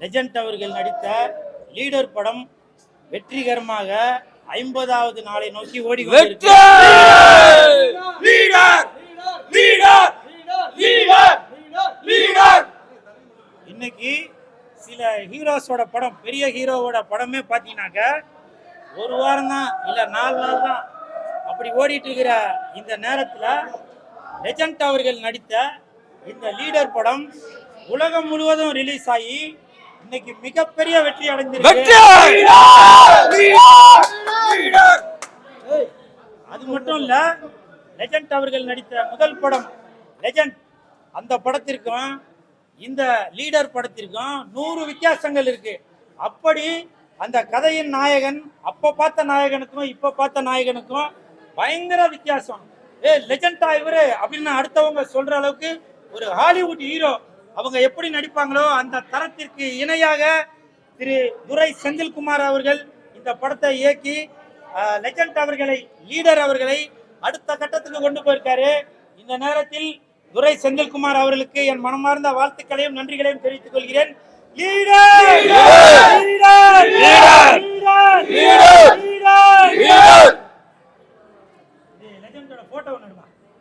Legend அவர்கள் நடித்த leader படம் வெற்றிகரமாக 50வது நாளை நோக்கி ஓடிக்கொண்டிருக்கிறது. இன்னைக்கு சில ஹீரோஸோட படம், பெரிய ஹீரோவோட படமே பாத்தீங்கன்னாக்க ஒரு வாரம் தான் இல்ல 4 நாள் தான் அப்படி ஓடிட்டு இருக்கிற இந்த நேரத்துல லெஜண்ட் அவர்கள் நடித்த இந்த லீடர் படம் உலகம் முழுவதும் ரிலீஸ் ஆகி இன்னைக்கு மிகப்பெரிய வெற்றி அடைந்திருக்கு. அது மட்டும் இல்ல, லெஜண்ட் அவர்கள் நடித்த முதல் படம் லெஜண்ட், அந்த படத்திற்கும் இந்த லீடர் படத்திற்கும் 100 வித்தியாசங்கள் இருக்கு. அப்படி அந்த கதையின் நாயகன் அப்ப பார்த்த நாயகனுக்கும் இப்ப பார்த்த நாயகனுக்கும் பயங்கர வித்தியாசம். லெஜண்டா இவரு அப்படின்னு அடுத்தவங்க சொல்ற அளவுக்கு ஒரு ஹாலிவுட் ஹீரோ அவங்க எப்படி நடிப்பாங்களோ அந்த தரத்திற்கு இணையாக திரு துரை செந்தில்குமார் அவர்கள் இந்த படத்தை இயக்கி லெஜண்ட் அவர்களை, லீடர் அவர்களை அடுத்த கட்டத்துக்கு கொண்டு போயிருக்காரு. இந்த நேரத்தில் துரை செந்தில்குமார் அவர்களுக்கு என் மனமார்ந்த வாழ்த்துக்களையும் நன்றிகளையும் தெரிவித்துக் கொள்கிறேன். போட்டோ ஒண்ணு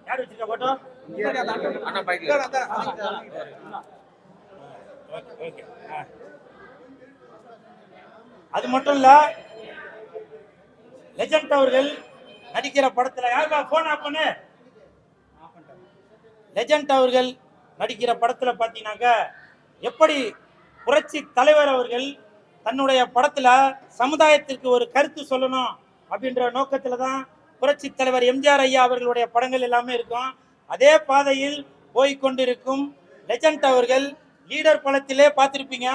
யார் வச்சிருக்க போட்டோ? அது மட்டும் இல்ல, லெஜண்ட் அவர்கள் நடிக்கிற படத்துல யாருப்பா போன் ஆஃப் பண்ணு. லெஜண்ட் அவர்கள் நடிக்கிற படத்துல பாத்தீங்கன்னாக்க எப்படி புரட்சி தலைவர் அவர்கள் தன்னுடைய படத்துல சமுதாயத்திற்கு ஒரு கருத்து சொல்லணும் அப்படின்ற நோக்கத்துல தான் புரட்சி தலைவர் எம்ஜிஆர் ஐயா அவர்களுடைய படங்கள் எல்லாமே இருக்கும். அதே பாதையில் போய்கொண்டிருக்கும் லெஜண்ட் அவர்கள் லீடர் படத்திலே பார்த்திருப்பீங்க,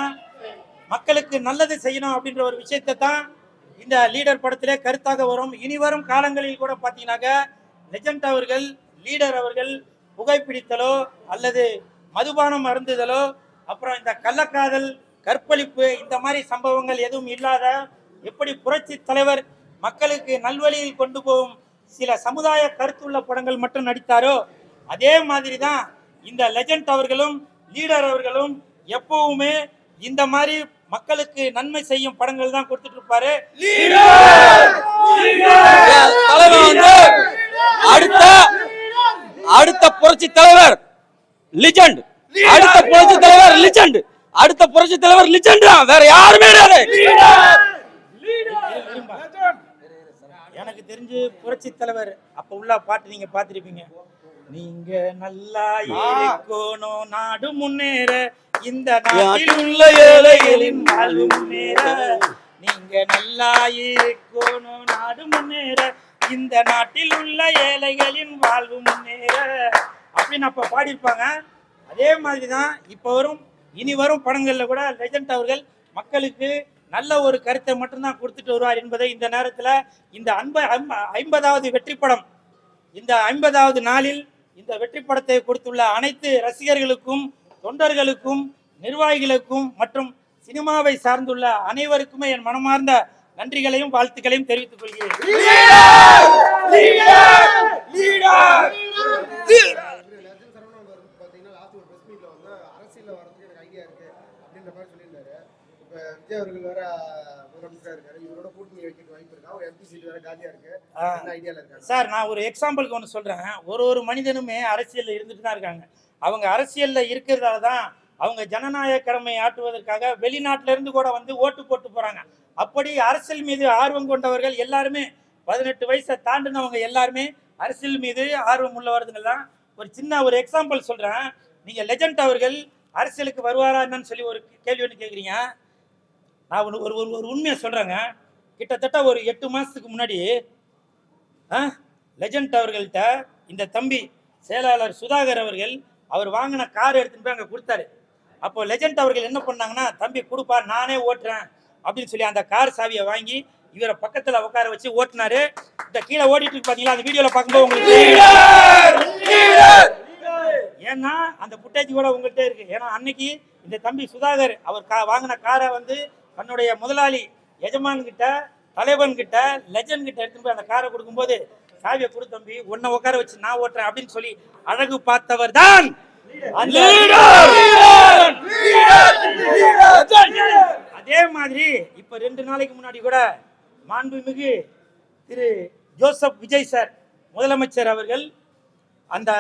மக்களுக்கு நல்லது செய்யணும் அப்படின்ற ஒரு விஷயத்தை தான் இந்த லீடர் படத்திலே கருத்தாக வரும். இனி வரும் காலங்களில் கூட பார்த்தீங்கன்னாக்க லெஜண்ட் அவர்கள், லீடர் அவர்கள் புகைப்பிடித்தலோ அல்லது மதுபானம் அருந்துதலோ, அப்புறம் இந்த கள்ளக்காதல், கற்பழிப்பு, இந்த மாதிரி சம்பவங்கள் எதுவும் இல்லாத எப்படி புரட்சி தலைவர் மக்களுக்கு நல்வழியில் கொண்டு போகும் சில சமுதாய கருத்துள்ள படங்கள் மட்டும் நடித்தாரோ அதே மாதிரி தான் இந்த லெஜண்ட் அவர்களும் லீடர் அவர்களும் எப்பவுமே இந்த மாதிரி மக்களுக்கு நன்மை செய்யும் படங்கள் தான் கொடுத்துட்டு இருப்பாரு. அடுத்த புரட்சி தலைவர் லிஜெண்ட், அடுத்த புரட்சி தலைவர் லிஜெண்ட், அடுத்த புரட்சி தலைவர் லிஜெண்ட், வேற யாருமே கிடையாது. எனக்கு தெரிஞ்சு புரட்சி தலைவர் அப்ப உள்ள பாட்டு நீங்க பாத்திருப்பீங்க. நீங்க நல்லா இருக்கணும், நாடு முன்னேற, இந்த நாட்டில் உள்ள ஏழைகளின் வாழ்வு முன்னேற. நீங்க நல்லா இருக்கணும், நாடு முன்னேற, இந்த நாட்டில் உள்ள ஏழைகளின் வாழ்வு முன்னேற அப்படின்னு அப்ப பாடியிருப்பாங்க. அதே மாதிரிதான் இப்ப வரும், இனி வரும் படங்கள்ல கூட லெஜண்ட் அவர்கள் மக்களுக்கு நல்ல ஒரு கருத்தை மட்டும்தான் கொடுத்துட்டு வருவார் என்பதை இந்த நேரத்தில் இந்த 50வது வெற்றி படம், இந்த 50வது நாளில் இந்த வெற்றி படத்தை கொடுத்துள்ள அனைத்து ரசிகர்களுக்கும், தொண்டர்களுக்கும், நிர்வாகிகளுக்கும் மற்றும் சினிமாவை சார்ந்துள்ள அனைவருக்குமே என் மனமார்ந்த நன்றிகளையும் வாழ்த்துக்களையும் தெரிவித்துக் கொள்கிறேன். விஜய் அவர்கள் வேற முதலமைச்சரா இருக்காரு, இவரோட கூட்டணி வைக்க வாய்ப்பு இருக்கா? ஒரு எம்பி சீட் வேற காலியா இருக்கு, என்ன ஐடியால இருக்காங்க? சார், நான் ஒரு எக்ஸாம்பிளுக்கு ஒன்று சொல்றேன். ஒரு மனிதனுமே அரசியல்ல இருந்துட்டு தான் இருக்காங்க. அவங்க அரசியல்ல இருக்கிறதால தான் அவங்க ஜனநாயக கடமை ஆற்றுவதற்காக வெளிநாட்டில இருந்து கூட வந்து ஓட்டு போட்டு போறாங்க. அப்படி அரசியல் மீது ஆர்வம் கொண்டவர்கள் எல்லாருமே 18 வயசை தாண்டினவங்க எல்லாருமே அரசியல் மீது ஆர்வம் உள்ளவர்கள் தான். ஒரு சின்ன ஒரு எக்ஸாம்பிள் சொல்றேன். நீங்க லெஜண்ட் அவர்கள் அரசியலுக்கு வருவாரா என்னன்னு சொல்லி ஒரு கேள்வி ஒன்று கேட்குறீங்க. நான் ஒரு உண்மையை சொல்றேங்க. கிட்டத்தட்ட ஒரு 8 மாசத்துக்கு முன்னாடி லெஜண்ட் அவர்கள்ட்ட இந்த தம்பி செயலாளர் சுதாகர் அவர்கள் அவர் வாங்கின கார் எடுத்துட்டு போய் அங்கே கொடுத்தாரு. அப்போ லெஜண்ட் அவர்கள் என்ன பண்ணாங்கன்னா, தம்பி கொடுப்பா, நானே ஓட்டுறேன் அப்படின்னு சொல்லி அந்த கார் சாவியை வாங்கி இவரை பக்கத்துல உட்கார வச்சு ஓட்டினாரு. இந்த கீழே ஓடிட்டு இருக்கு பாத்தீங்களா, அந்த வீடியோல பார்க்கும்போது உங்களுக்கு ஏன்னா அந்த புட்டேஜ் கூட உங்கள்கிட்ட இருக்கு. ஏன்னா அன்னைக்கு இந்த தம்பி சுதாகர் அவர் வாங்கின காரை வந்து தன்னுடைய முதலாளி எஜமான் கிட்ட, தலைவன் கிட்ட, லெஜண்ட் கிட்ட எடுத்துட்டு போய் அந்த காரை கொடுக்கும்போது, சாவியை கொடு தம்பி, உன்னை உட்கார வச்சு நான் ஓட்டுறேன் அப்படின்னு சொல்லி அழகு பார்த்தவர் தான் அதே மாதிரி இப்ப 2 நாளைக்கு முன்னாடி கூட மாண்புமிகு திரு ஜோசப் விஜய் சார் முதலமைச்சர் அவர்கள் அந்த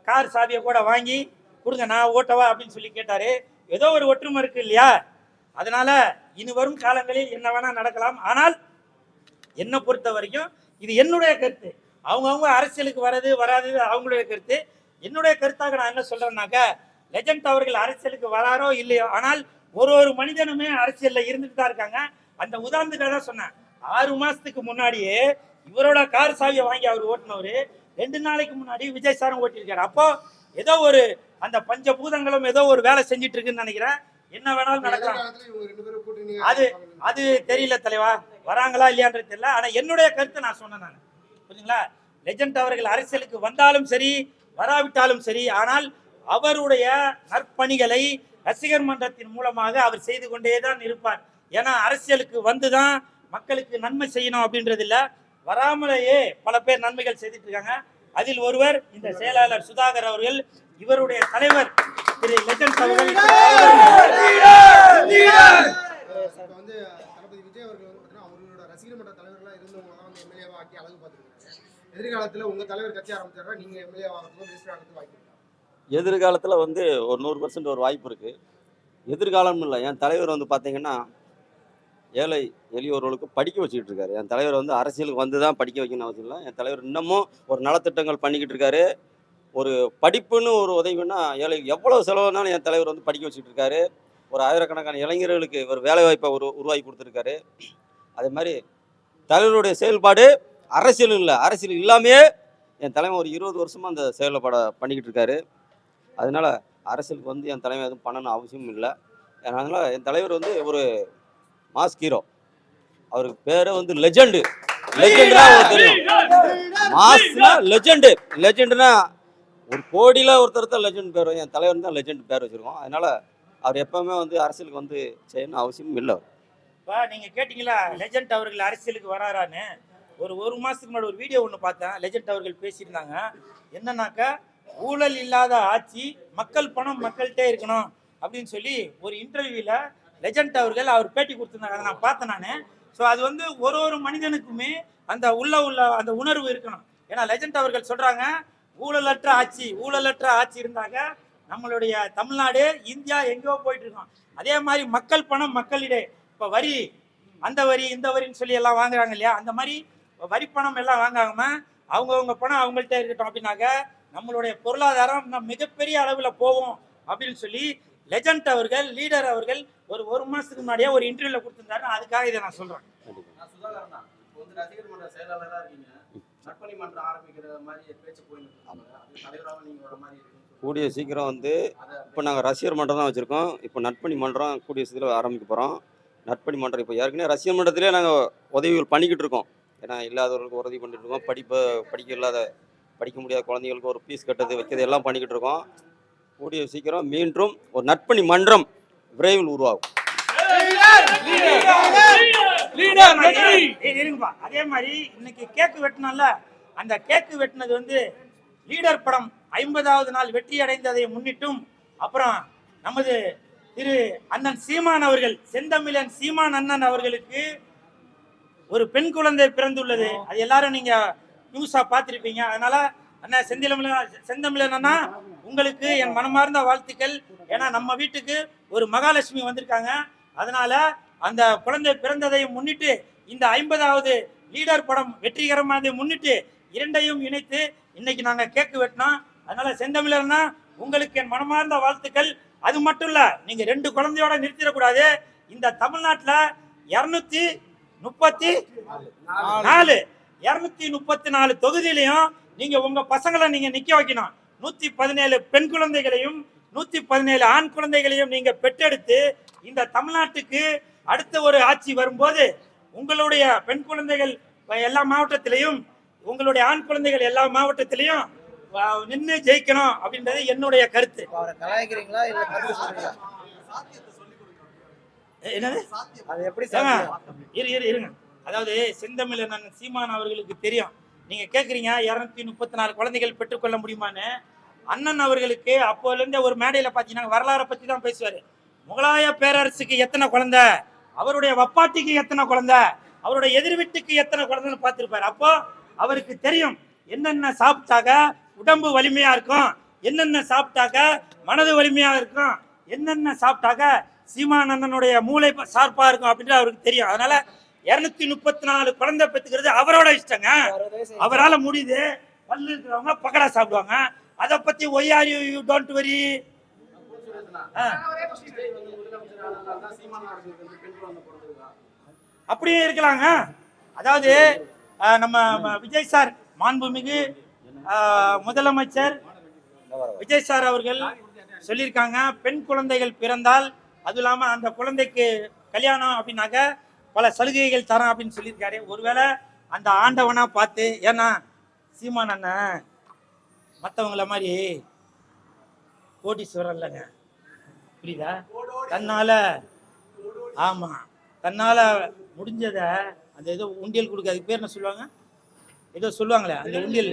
கார் சாவியை கூட வாங்கி கொடுங்க நான் ஓட்டவா அப்படின்னு சொல்லி கேட்டாரு. ஏதோ ஒரு ஒற்றுமை இருக்கு இல்லையா? அதனால இனி வரும் காலங்களில் என்ன வேணா நடக்கலாம். ஆனால் என்னை பொறுத்த வரைக்கும் இது என்னுடைய கருத்து. அவங்கவுங்க அரசியலுக்கு வர்றது வராது அவங்களுடைய கருத்து. என்னுடைய கருத்தாக நான் என்ன சொல்றேன்னாக்க, லெஜண்ட் அவர்கள் அரசியலுக்கு வராரோ இல்லையோ, ஆனால் ஒரு மனிதனுமே அரசியல்ல இருந்துட்டு தான் இருக்காங்க. அந்த உதாரணத்துக்காக தான் சொன்னேன். 6 மாசத்துக்கு முன்னாடியே இவரோட கார் சாவியை வாங்கி அவர் ஓட்டினவரு 2 நாளைக்கு முன்னாடி விஜய் சாரும் ஓட்டிருக்காரு. அப்போ ஏதோ ஒரு அந்த பஞ்சபூதங்களும் ஏதோ ஒரு வேலை செஞ்சிட்டு இருக்குன்னு நினைக்கிறேன். என்ன வேணாலும் நடக்கலாம். அது தெரியல தலைவா, வராங்களா இல்லையான்றது தெரியல. ஆனா என்னுடைய கருத்தை நான் சொன்னேன். நான் புரியுங்களா? லெஜண்ட் அவர்கள் அரசியலுக்கு வந்தாலும் சரி வராவிட்டாலும் சரி, ஆனால் அவருடைய நற்பணிகளை ரசிகர் மன்றத்தின் மூலமாக அவர் செய்து கொண்டேதான் இருப்பார். ஏன்னா அரசியலுக்கு வந்துதான் மக்களுக்கு நன்மை செய்யணும் அப்படின்றது இல்ல, வராமலேயே பல பேர் நன்மைகள் செய்துட்டு இருக்காங்க. அதில் ஒருவர் இந்த செயலாளர் சுதாகர் அவர்கள். இவருடைய தலைவர் திரு லெஜண்ட் அவர்கள் வந்து தளபதி விஜய் அவர்கள் வந்து அவர்களோட ரசிகர் மன்ற தலைவர்களா இருந்தவங்க தான் வந்து எம்எல்ஏவா ஆக்கி அழகு பார்த்துருக்காங்க. எதிர்காலத்துல உங்க தலைவர் கட்சி ஆரம்பிச்சாரா நீங்க எம்எல்ஏ ஆகிறதுக்கும் மினிஸ்டர் ஆகிறதுக்கும் வாய்ப்பு இருக்கா? எதிர்காலத்துல வந்து ஒரு 100% ஒரு வாய்ப்பு இருக்கு. எதிர்காலம் இல்லை, என் தலைவர் வந்து பார்த்தீங்கன்னா ஏழை எளியோர்களுக்கு படிக்க வச்சுக்கிட்டு இருக்காரு. என் தலைவர் வந்து அரசியலுக்கு வந்து தான் படிக்க வைக்கணும் அவசியம் இல்லை. என் தலைவர் இன்னமும் ஒரு நலத்திட்டங்கள் பண்ணிக்கிட்டு இருக்காரு. ஒரு படிப்புன்னு ஒரு உதவின்னா ஏழைக்கு எவ்வளோ செலவுனாலும் என் தலைவர் வந்து படிக்க வச்சுக்கிட்டு இருக்காரு. ஒரு ஆயிரக்கணக்கான இளைஞர்களுக்கு ஒரு வேலைவாய்ப்பை உருவாக்கி கொடுத்துருக்காரு. அதே மாதிரி தலைவருடைய செயல்பாடு அரசியல் இல்லை, அரசியல் இல்லாமையே என் தலைமை ஒரு 20 வருஷமாக அந்த செயல்பாடை பண்ணிக்கிட்டு இருக்காரு. அதனால அரசியலுக்கு வந்து என் தலைமை எதுவும் பண்ணணும் அவசியமும் இல்லை. அதனால என் தலைவர் வந்து ஒரு மாஸ் ஹீரோ. அவருக்கு பேரே வந்து லெஜெண்டு. லெஜெண்டுனா அவருக்கு தெரியும். மாஸ்னா லெஜெண்டு. லெஜெண்டுனா ஒரு கோடியில் ஒருத்தர் தான் லெஜெண்ட் பேர். என் தலைவர் தான் லெஜெண்ட் பேர் வச்சுருக்கோம். அதனால அவர் எப்பவுமே வந்து அரசியலுக்கு வந்து செய்யணும் அவசியம் இல்லை. இப்போ நீங்கள் கேட்டிங்களா லெஜண்ட் அவர்கள் அரசியலுக்கு வராரான்னு? ஒரு மாதத்துக்கு முன்னாடி ஒரு வீடியோ ஒன்று பார்த்தேன். லெஜண்ட் அவர்கள் பேசியிருந்தாங்க. என்னன்னாக்கா, ஊழல் இல்லாத ஆட்சி, மக்கள் பணம் மக்கள்கிட்டே இருக்கணும் அப்படின்னு சொல்லி ஒரு இன்டர்வியூவில் லெஜண்ட் அவர்கள் அவர் பேட்டி கொடுத்துருந்தாங்க. அதை நான் பார்த்தேன் நான். ஸோ அது வந்து ஒரு மனிதனுக்குமே அந்த உள்ள அந்த உணர்வு இருக்கணும். ஏன்னா லெஜண்ட் அவர்கள் சொல்கிறாங்க, ஊழலற்ற ஆட்சி இருந்தாங்க நம்மளுடைய தமிழ்நாடு இந்தியா எங்கேயோ போயிட்டு இருக்கோம். அதே மாதிரி மக்கள் பணம் மக்களிடையே. இப்போ வரி, அந்த வரி இந்த வரின்னு சொல்லி எல்லாம் வாங்குறாங்க இல்லையா? அந்த மாதிரி வரி பணம் எல்லாம் வாங்காம அவங்கவுங்க பணம் அவங்கள்ட்ட இருக்கட்டும் அப்படின்னாக்க நம்மளுடைய பொருளாதாரம் மிகப்பெரிய அளவில் போவோம் அப்படின்னு சொல்லி லெஜண்ட் அவர்கள், லீடர் அவர்கள் ஒரு மாசத்துக்கு முன்னாடியே ஒரு இன்டர்வியூல கொடுத்திருந்தாரு. அதுக்காக இதை நான் சொல்றேன். ரசிகர் மன்ற செயலாளராக இருக்கீங்க, நற்பணி மன்றம் ஆரம்பிக்கிற மாதிரி பேச்சு போயிட்டு தலைவராக நீங்க வர மாதிரி இருக்கு. கூடிய சீக்கிரம் வந்து இப்போ நாங்கள் ரசிகர் மன்றம் தான் வச்சுருக்கோம். இப்போ நற்பணி மன்றம் கூடிய சீக்கிரம் ஆரம்பிக்க போகிறோம். நற்பணி மன்றம் இப்போ ஏற்கனவே ரசிகர் மன்றத்திலே நாங்கள் உதவிகள் பண்ணிக்கிட்டு இருக்கோம். ஏன்னா இல்லாதவர்களுக்கு உதவி பண்ணிட்டு இருக்கோம். படிக்க முடியாத குழந்தைங்களுக்கு ஒரு ஃபீஸ் கட்டுறது வைக்கிறது எல்லாம் பண்ணிக்கிட்டு இருக்கோம். கூடிய சீக்கிரம் மீண்டும் ஒரு நற்பணி மன்றம் விரைவில் உருவாகும். அதே மாதிரி இன்னைக்கு கேக்கு வெட்டினால, அந்த கேக்கு வெட்டினது வந்து லீடர் படம் 50வது நாள் வெற்றி அடைந்ததை முன்னிட்டும், அப்புறம் நமது திரு அண்ணன் சீமான் அவர்கள், செந்தமிழன் சீமான் அண்ணன் அவர்களுக்கு ஒரு பெண் குழந்தை பிறந்துள்ளது. அது எல்லாரும் நீங்க நியூஸா பார்த்திருப்பீங்க. அதனால அண்ணா செந்தமிழன் அண்ணா, உங்களுக்கு என் மனமார்ந்த வாழ்த்துக்கள். ஏன்னா நம்ம வீட்டுக்கு ஒரு மகாலட்சுமி வந்திருக்காங்க. அதனால அந்த குழந்தை பிறந்ததை முன்னிட்டு, இந்த 50வது லீடர் படம் வெற்றிகரமானதை முன்னிட்டு இரண்டையும் இணைத்து இன்னைக்கு நாங்க கேக்கு வெட்டினோம். அதனால செந்தமிழர்னா உங்களுக்கு என் மனமார்ந்த வாழ்த்துக்கள். அது மட்டும் இல்ல, நீங்க 2 குழந்தையோட நிறுத்திடக்கூடாது. இந்த தமிழ்நாட்டுல 234 தொகுதியிலையும் நீங்க உங்க பசங்களை நீங்க நிக்க வைக்கணும். 117 பெண் குழந்தைகளையும் 117 ஆண் குழந்தைகளையும் நீங்க பெற்றெடுத்து இந்த தமிழ்நாட்டுக்கு அடுத்த ஒரு ஆட்சி வரும்போது உங்களுடைய பெண் குழந்தைகள் எல்லா மாவட்டத்திலையும், உங்களுடைய ஆண் குழந்தைகள் எல்லா மாவட்டத்திலையும் நின்று ஜெயிக்கணும் அப்படின்றது என்னுடைய கருத்து. என்னது? இருங்க. அதாவது செந்தமிழன் சீமான் அவர்களுக்கு தெரியும். நீங்க கேக்குறீங்க 234 குழந்தைகள் பெற்றுக்கொள்ள முடியுமான்னு. அண்ணன் அவர்களுக்கு அப்போல இருந்தே ஒரு மேடையில பாத்தீங்கன்னா வரலாறை பத்தி தான் பேசுவாரு. முகலாய பேரரசுக்கு எத்தனை குழந்தை, அவருடைய வப்பாட்டிக்கு எத்தனை குழந்தை, அவருடைய எதிர் வீட்டுக்கு எத்தனை குழந்தைன்னு பார்த்திருப்பாரு. அப்போ அவருக்கு தெரியும் என்னென்ன சாப்பிட்டாக்க உடம்பு வலிமையா இருக்கும், என்னென்ன சாப்பிட்டாக்க மனது வலிமையா இருக்கும், என்னென்ன சாப்பிட்டாக்க சீமான் அண்ணனுடைய மூளை சார்பா இருக்கும் அப்படின்றது அவருக்கு தெரியும். அதனால 234 குழந்தை பெற்றுக்கிறது அவரோட இஷ்டங்க. அவரால் முடியுது. பல்லு இருக்கிறவங்க பக்கடா சாப்பிடுவாங்க. அதை பத்தி Y are you don't worry. Vijay வந்து முதலமைச்சர் ஆனதால தான் சீமான் அவர்களுக்கு வந்து பெண் குழந்தை பிறந்திருக்கா? அப்படியே இருக்கலாங்க. அதாவது நம்ம விஜய் சார், மாண்புமிகு முதலமைச்சர் விஜய் சார் அவர்கள் சொல்லியிருக்காங்க, பெண் குழந்தைகள் பிறந்தால் அது இல்லாம அந்த குழந்தைக்கு கல்யாணம் அப்படின்னாக்க பல சலுகைகள் தரோம் அப்படின்னு சொல்லியிருக்காரு. ஒருவேளை அந்த ஆண்டவனா பார்த்து, ஏன்னா சீமான் அண்ணன் மற்றவங்கள மாதிரி கோடீஸ்வரர் இல்லைங்க, புரியுதா? தன்னால ஆமா, தன்னால முடிஞ்சத அந்த ஏதோ உண்டியல் கொடுக்க, அதுக்கு பேர் என்ன சொல்லுவாங்க, ஏதோ சொல்லுவாங்களே அந்த உண்டியல்,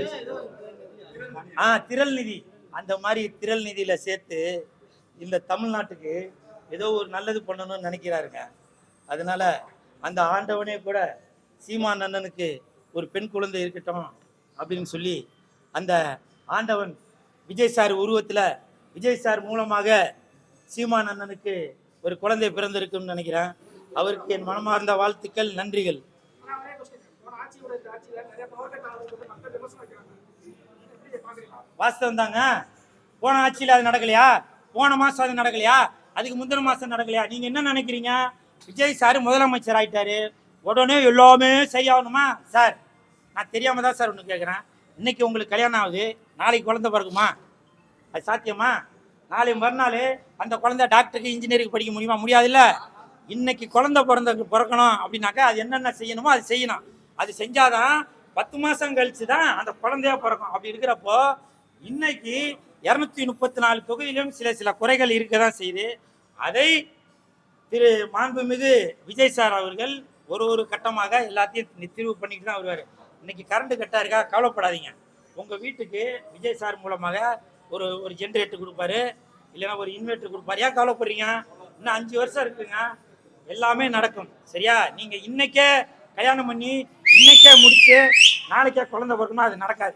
திரள் நிதி, அந்த மாதிரி திரள் நிதியில சேர்த்து இந்த தமிழ்நாட்டுக்கு ஏதோ ஒரு நல்லது பண்ணணும்னு நினைக்கிறாருங்க. அதனால அந்த ஆண்டவனே கூட சீமான் அண்ணனுக்கு ஒரு பெண் குழந்தை இருக்கட்டும் அப்படின்னு சொல்லி அந்த ஆண்டவன் விஜய் சார் உருவத்துல, விஜய் சார் மூலமாக சீமான் அண்ணனுக்கு ஒரு குழந்தை பிறந்திருக்குன்னு நினைக்கிறேன். அவருக்கு என் மனமார்ந்த வாழ்த்துக்கள், நன்றிகள். வாஸ்தவம் தாங்க. போன ஆட்சியில் அது நடக்கலையா, போன மாசம் அது நடக்கலையா, அதுக்கு முந்தின மாசம் நடக்கலையா? நீங்க என்ன நினைக்கிறீங்க? விஜய் சார் முதலமைச்சர் ஆயிட்டாரு, உடனே எல்லாமே செய்யணுமா சார்? நான் தெரியாம தான் சார் ஒன்று கேட்குறேன். இன்னைக்கு உங்களுக்கு கல்யாணம் ஆகுது, நாளைக்கு குழந்தை பிறகுமா? அது சாத்தியமா? நாளை மறுநாள் அந்த குழந்தை டாக்டருக்கு இன்ஜினியரிங் படிக்க முடியுமா? முடியாதுல்ல. இன்னைக்கு குழந்தை பிறக்கணும் அப்படின்னாக்கா அது என்னென்ன செய்யணுமோ அது செய்யணும். அது செஞ்சாதான் 10 மாசம் கழிச்சு தான் அந்த குழந்தையா பிறக்கும். அப்படி இருக்கிறப்போ இன்னைக்கு 234 தொகுதியிலும் சில குறைகள் இருக்க தான் செய்யுது. அதை திரு மாண்புமிகு விஜய் சார் அவர்கள் ஒரு கட்டமாக எல்லாத்தையும் தீர்வு பண்ணிட்டு தான் வருவார். இன்னைக்கு கரண்ட் கட்டா இருக்கா, கவலைப்படாதீங்க. உங்கள் வீட்டுக்கு விஜய் சார் மூலமாக ஒரு ஜென்ரேட்டர் கொடுப்பாரு, இல்லைன்னா ஒரு இன்வெர்டர் கொடுப்பாரு. ஏன் கவலைப்படுறீங்க? இன்னும் 5 வருஷம் இருக்குங்க, எல்லாமே நடக்கும். சரியா? நீங்கள் இன்னைக்கே கல்யாணம் பண்ணி இன்னைக்கே முடிச்சு நாளைக்கே குழந்தை பிறக்கணும், அது நடக்காது.